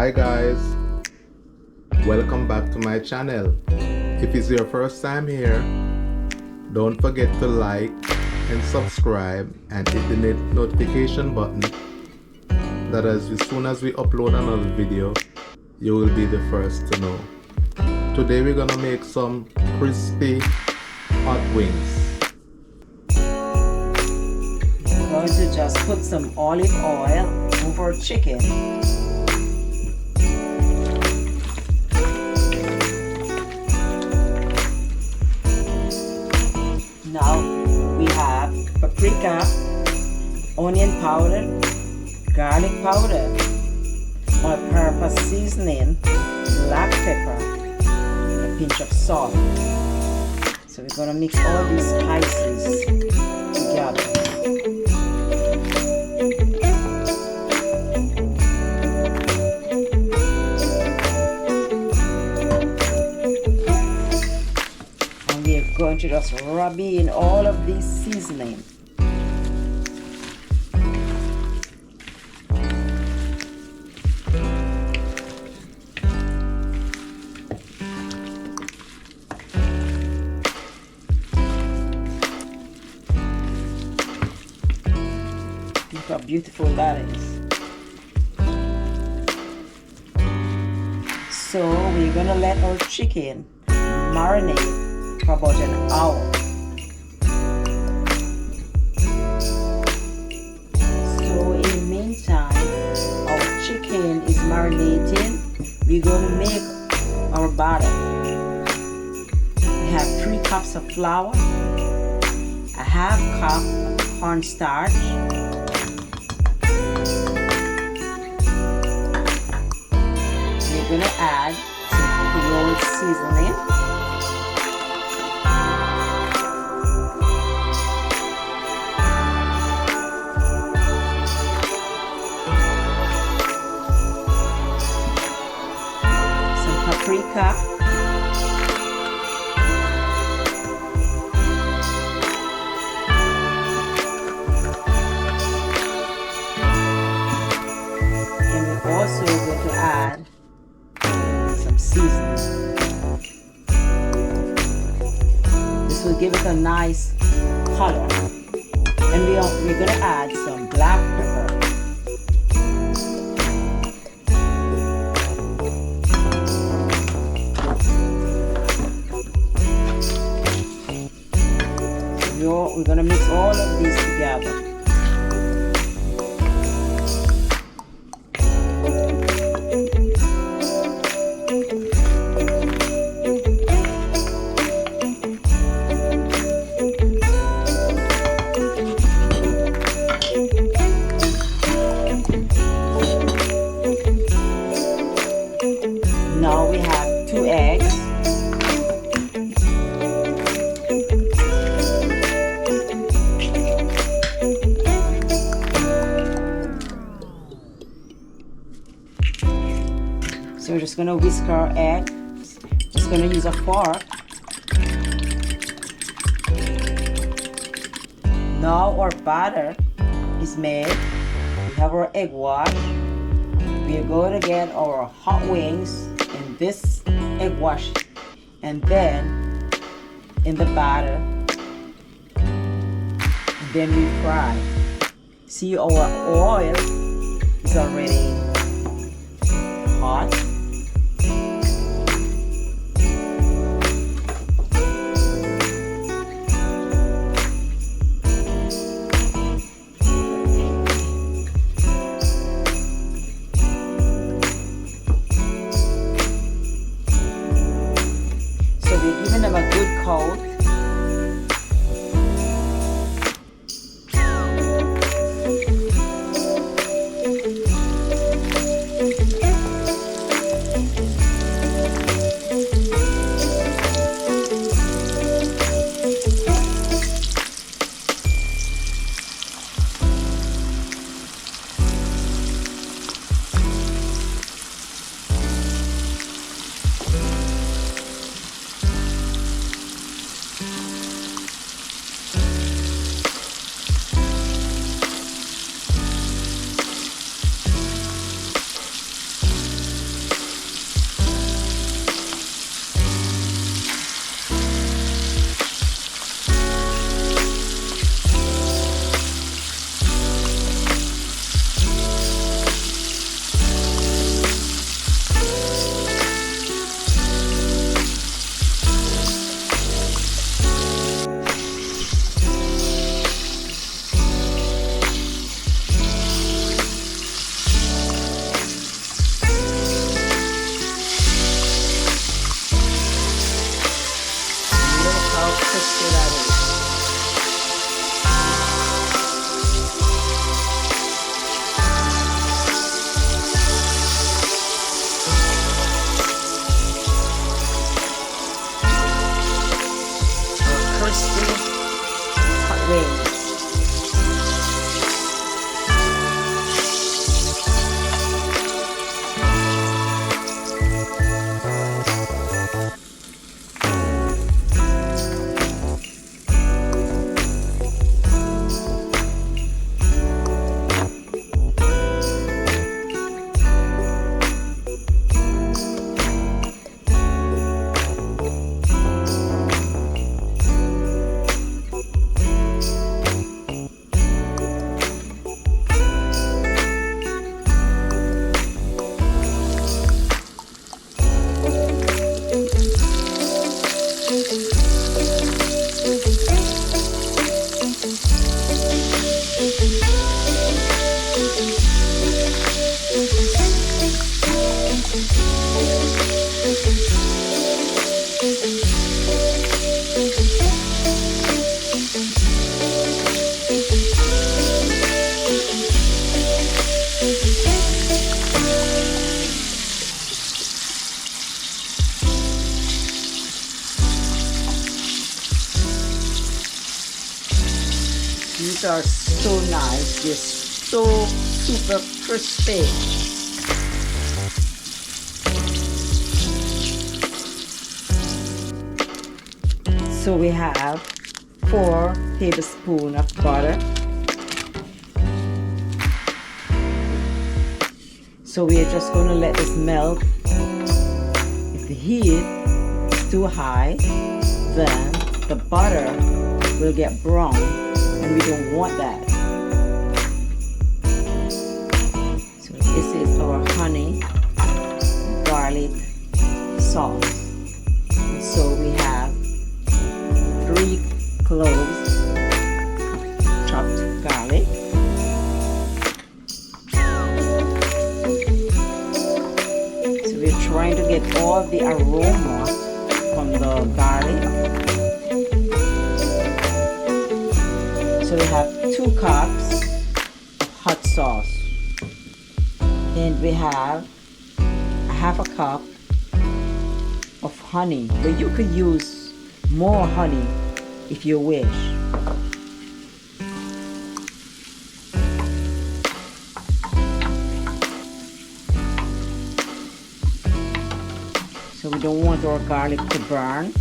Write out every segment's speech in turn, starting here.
Hi guys, welcome back to my channel. If it's your first time here, don't forget to like and subscribe and hit the notification button, that as soon as we upload another video, you will be the first to know. Today we're gonna make some crispy hot wings. I'm going to just put some olive oil over chicken. Now we have paprika, onion powder, garlic powder, all-purpose seasoning, black pepper, and a pinch of salt. So we're going to mix all these spices together. And we're going to just rub in all of these seasoning. Look how beautiful that is. So we're gonna let our chicken marinate for about an hour. So in the meantime, our chicken is marinating. We're gonna make our batter. We have 3 cups of flour, a half cup of cornstarch, we're gonna add some Creole seasoning, some paprika, and we're also going to add some seasoning. This will give it a nice color. And we're gonna add some black pepper. So we're gonna mix all of these together. Now we have 2 eggs. So we're just going to whisk our eggs. Just going to use a fork. Now our batter is made. We have our egg wash. We are going to get our hot wings in this egg wash and then in the batter, and then we fry. See, our oil is already hot. We're giving them a good coat. wings. These are so nice. They're so super crispy. So we have 4 tablespoons of butter. So we are just going to let this melt. If the heat is too high, then the butter will get brown, and we don't want that. So this is our honey garlic sauce. And so we have 3 cloves chopped garlic, so we're trying to get all the aroma from the garlic. So we have 2 cups of hot sauce, and we have a half a cup of honey, but you could use more honey if you wish. So we don't want our garlic to burn.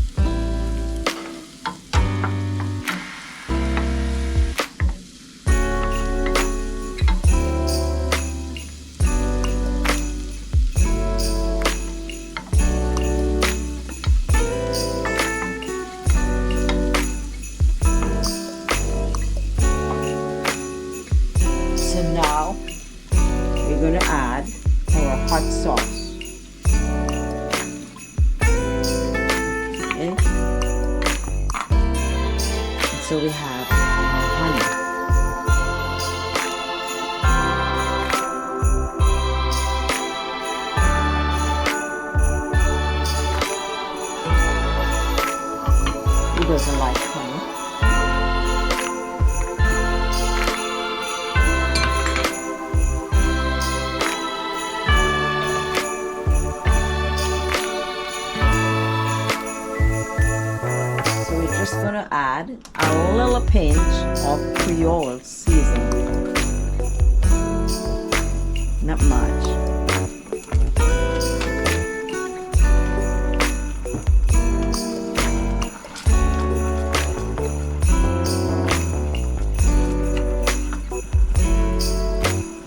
So now we're going to add our hot sauce. Okay. And so we have our honey. Who doesn't like honey? Just gonna add a little pinch of Creole seasoning, not much.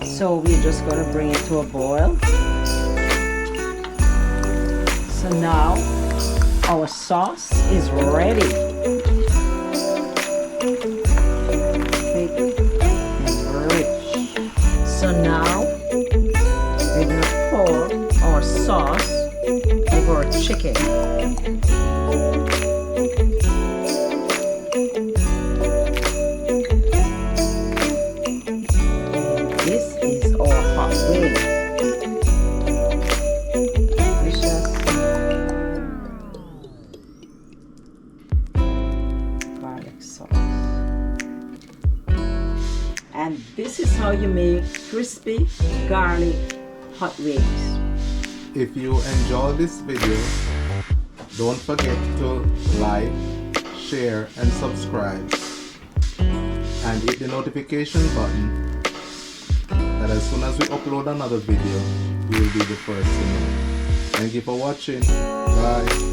So we're just gonna bring it to a boil. So now our sauce is ready. So now we're going to pour our sauce over our chicken. This is our hot wing. Delicious garlic sauce. And this is how you make crispy garlic hot wings. If you enjoy this video, don't forget to like, share and subscribe. and hit the notification button that as soon as we upload another video, you will be the first to know. Thank you for watching. Bye.